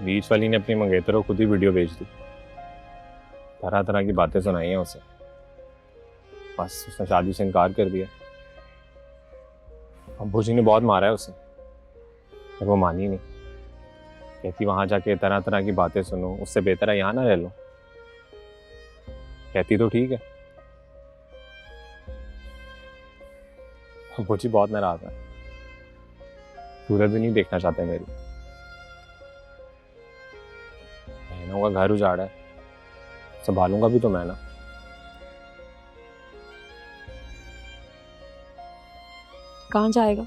बीच वाली ने अपनी मंगेतर को खुद ही वीडियो भेज दी, तरह तरह की बातें सुनाई हैं उसे। बस उसने शादी से इनकार कर दिया। अब्बू जी ने बहुत मारा है उसे, पर वो मानी नहीं। कहती वहां जाके तरह तरह की बातें सुनो, उससे बेहतर है यहाँ ना रह लो। कहती तो ठीक है। अब्बू जी बहुत नाराज है, सूरत भी नहीं देखना चाहते मेरी। बहनों का घर उजाड़ा है, संभालूंगा भी तो मैं ना। कहाँ जाएगा?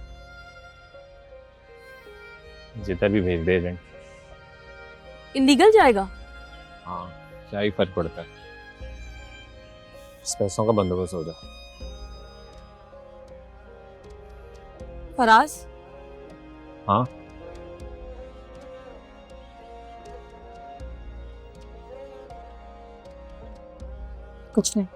जिधर भी भेज दे एजेंट। इलीगल जाएगा? हाँ, क्या ही फर्क पड़ता है, पैसों का बंदोबस्त हो जाए। फराज, हाँ, कुछ नहीं।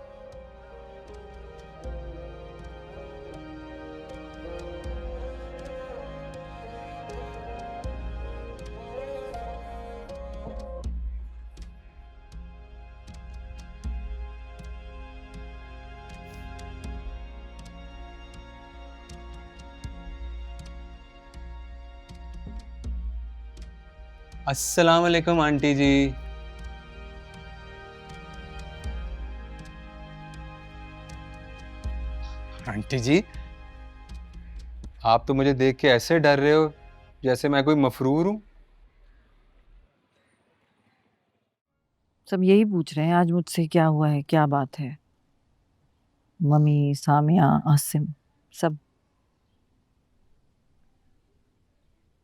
अस्सलाम वालेकुम आंटी जी। आंटी जी, आप तो मुझे देख के ऐसे डर रहे हो जैसे मैं कोई मफरूर हूं। सब यही पूछ रहे हैं आज मुझसे क्या हुआ है, क्या बात है। मम्मी, सामिया, आसिम, सब।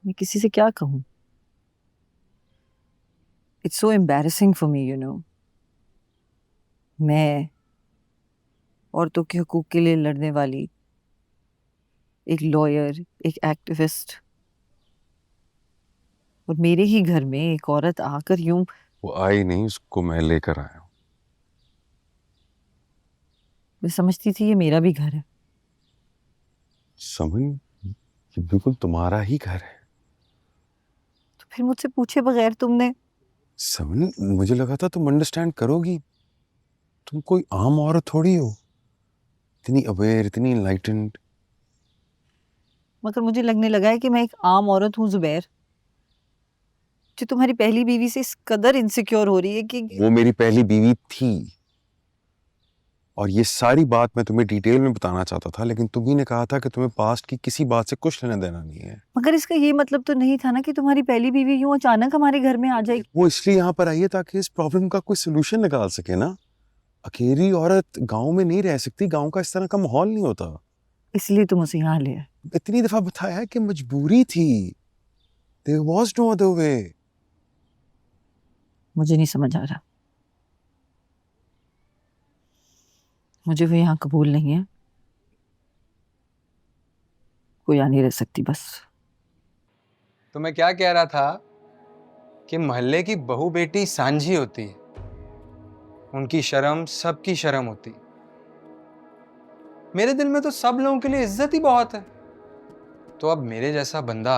मैं किसी से क्या कहूँ? It's so embarrassing for me, you know. मैं औरतों के हकूक के लिए लड़ने वाली एक लॉयर, एक एक्टिविस्ट, और मेरे ही घर में एक औरत आकर यूं। वो आई नहीं, उसको मैं लेकर आया हूँ। मैं समझती थी ये मेरा भी घर है। समन, ये बिल्कुल तुम्हारा ही घर है। तो फिर मुझसे पूछे बगैर तुमने। समन, मुझे लगा था तुम अंडरस्टैंड करोगी। तुम कोई आम औरत थोड़ी हो, इतनी अवेयर, इतनी इनलाइटेंड। मगर मुझे लगने लगा है कि मैं एक आम औरत हूँ जुबैर, जो तुम्हारी पहली बीवी से इस कदर इनसिक्योर हो रही है कि। वो मेरी पहली बीवी थी, और ये सारी बात मैं तुम्हें डिटेल में बताना चाहता था, लेकिन तुम ही ने कहा था कि तुम्हें पास्ट की किसी बात से कुछ लेना देना नहीं है। मगर इसका ये मतलब तो नहीं था ना कि तुम्हारी पहली बीवी यूं अचानक हमारे घर में आ जाएगी। वो इसलिए यहाँ पर आई है ताकि इस प्रॉब्लम का कोई सोल्यूशन निकाल सके ना। अकेली औरत गांव में नहीं रह सकती, गांव का इस तरह का माहौल नहीं होता। इसलिए तुम उसे यहाँ ले आए। इतनी दफा बताया है कि मजबूरी थी। There was no other way. मुझे नहीं समझ आ रहा। मुझे वो यहाँ कबूल नहीं है, कोई यहाँ नहीं रह सकती बस। तो मैं क्या कह रहा था कि मोहल्ले की बहू बेटी सांझी होती है, उनकी शर्म सबकी शर्म होती है। मेरे दिल में तो सब लोगों के लिए इज्जत ही बहुत है। तो अब मेरे जैसा बंदा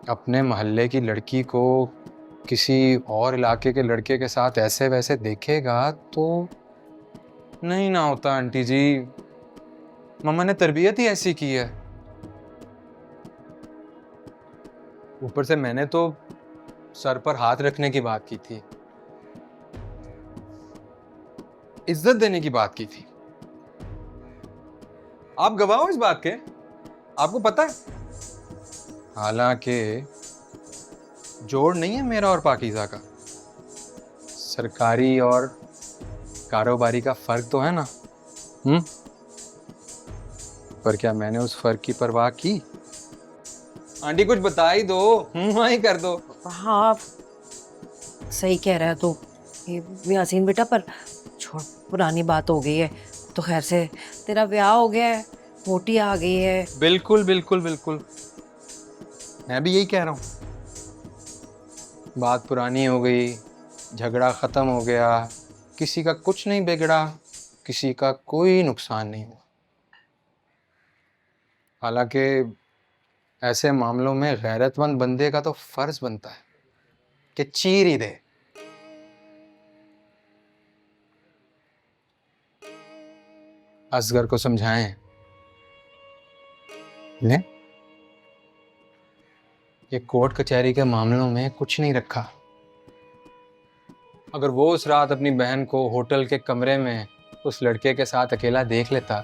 अपने मोहल्ले की लड़की को किसी और इलाके के लड़के के साथ ऐसे वैसे देखेगा तो नहीं ना होता आंटी जी। मम्मा ने तरबियत ही ऐसी की है। ऊपर से मैंने तो सर पर हाथ रखने की बात की थी, इज्जत देने की बात की थी। आप गवाह हो इस बात के, आपको पता है। हालांकि जोड़ नहीं है मेरा और पाकीज़ा का, सरकारी और कारोबारी का फर्क तो है ना। पर क्या मैंने उस फर्क की परवाह की? आंटी कुछ बता ही दो, हाँ ही कर दो। हाँ सही कह रहा है। तो ये यासीन बेटा, पर छोड़, पुरानी बात हो गई है तो खैर से तेरा ब्याह हो गया है, मोटी आ गई है। बिल्कुल बिल्कुल बिल्कुल, मैं भी यही कह रहा हूँ। बात पुरानी हो गई, झगड़ा खत्म हो गया, किसी का कुछ नहीं बिगड़ा, किसी का कोई नुकसान नहीं हुआ। हालांकि ऐसे मामलों में गैरतमंद बंदे का तो फर्ज बनता है कि चीर ही दे। असगर को समझाएं, ने ये कोर्ट कचहरी के मामलों में कुछ नहीं रखा। अगर वो उस रात अपनी बहन को होटल के कमरे में उस लड़के के साथ अकेला देख लेता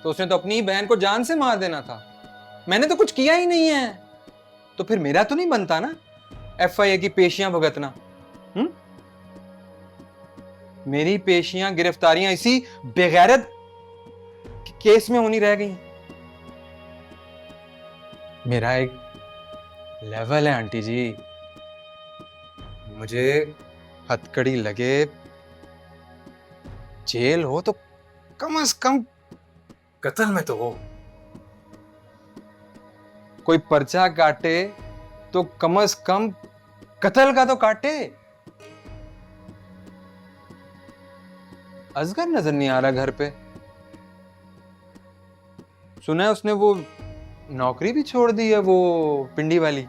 तो उसने तो अपनी ही बहन को जान से मार देना था। मैंने तो कुछ किया ही नहीं है, तो फिर मेरा तो नहीं बनता ना FIA की पेशियां भुगतना। मेरी पेशियां गिरफ्तारियां इसी बेगैरत केस में होनी रह गई। मेरा एक लेवल है आंटी जी, मुझे हथकड़ी लगे, जेल हो तो कम से कम कत्ल में तो हो, कोई पर्चा काटे तो कम से कम कत्ल का तो काटे। असगर नजर नहीं आ रहा घर पे। सुना है उसने वो नौकरी भी छोड़ दी है, वो पिंडी वाली।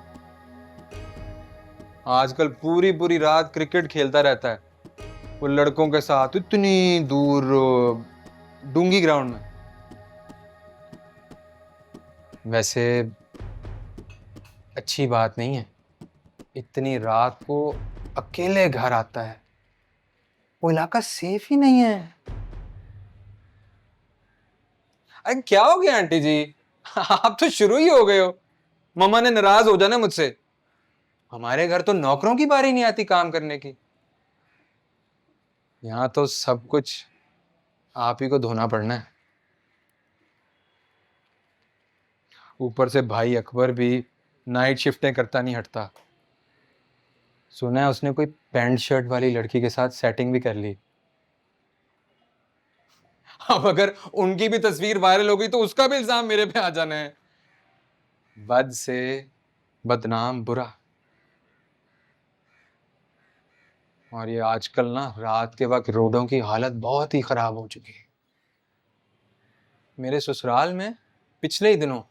आजकल पूरी पूरी रात क्रिकेट खेलता रहता है वो लड़कों के साथ, इतनी दूर डूंगी ग्राउंड में। वैसे अच्छी बात नहीं है, इतनी रात को अकेले घर आता है। वो इलाका सेफ ही नहीं है। अरे क्या हो गया आंटी जी, आप तो शुरू ही हो गए हो। मम्मा ने नाराज हो जाना मुझसे। हमारे घर तो नौकरों की बारी नहीं आती काम करने की। यहां तो सब कुछ आप ही को धोना पड़ना है। ऊपर से भाई अकबर भी नाइट शिफ्टें करता नहीं हटता। सुना है उसने कोई पैंट शर्ट वाली लड़की के साथ सेटिंग भी कर ली। अब अगर उनकी भी तस्वीर वायरल हो गई तो उसका भी इल्जाम मेरे पे आ जाना है। बद से बदनाम बुरा। और ये आजकल ना रात के वक्त रोडों की हालत बहुत ही खराब हो चुकी है। मेरे ससुराल में पिछले ही दिनों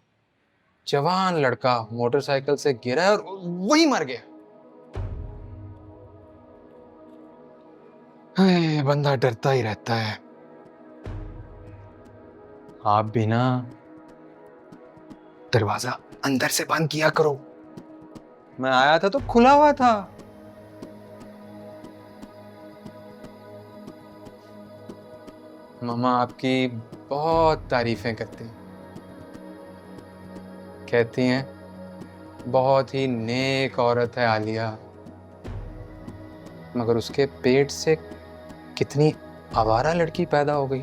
जवान लड़का मोटरसाइकिल से गिरा और वही मर गया। बंदा डरता ही रहता है। आप भी ना दरवाजा अंदर से बंद किया करो। मैं आया था तो खुला हुआ था। मम्मा आपकी बहुत तारीफें करती हैं, कहती हैं बहुत ही नेक औरत है आलिया, मगर उसके पेट से कितनी आवारा लड़की पैदा हो गई।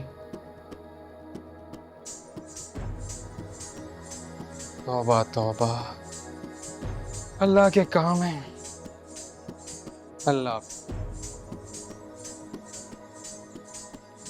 तौबा तौबा, अल्लाह के काम है। अल्लाह।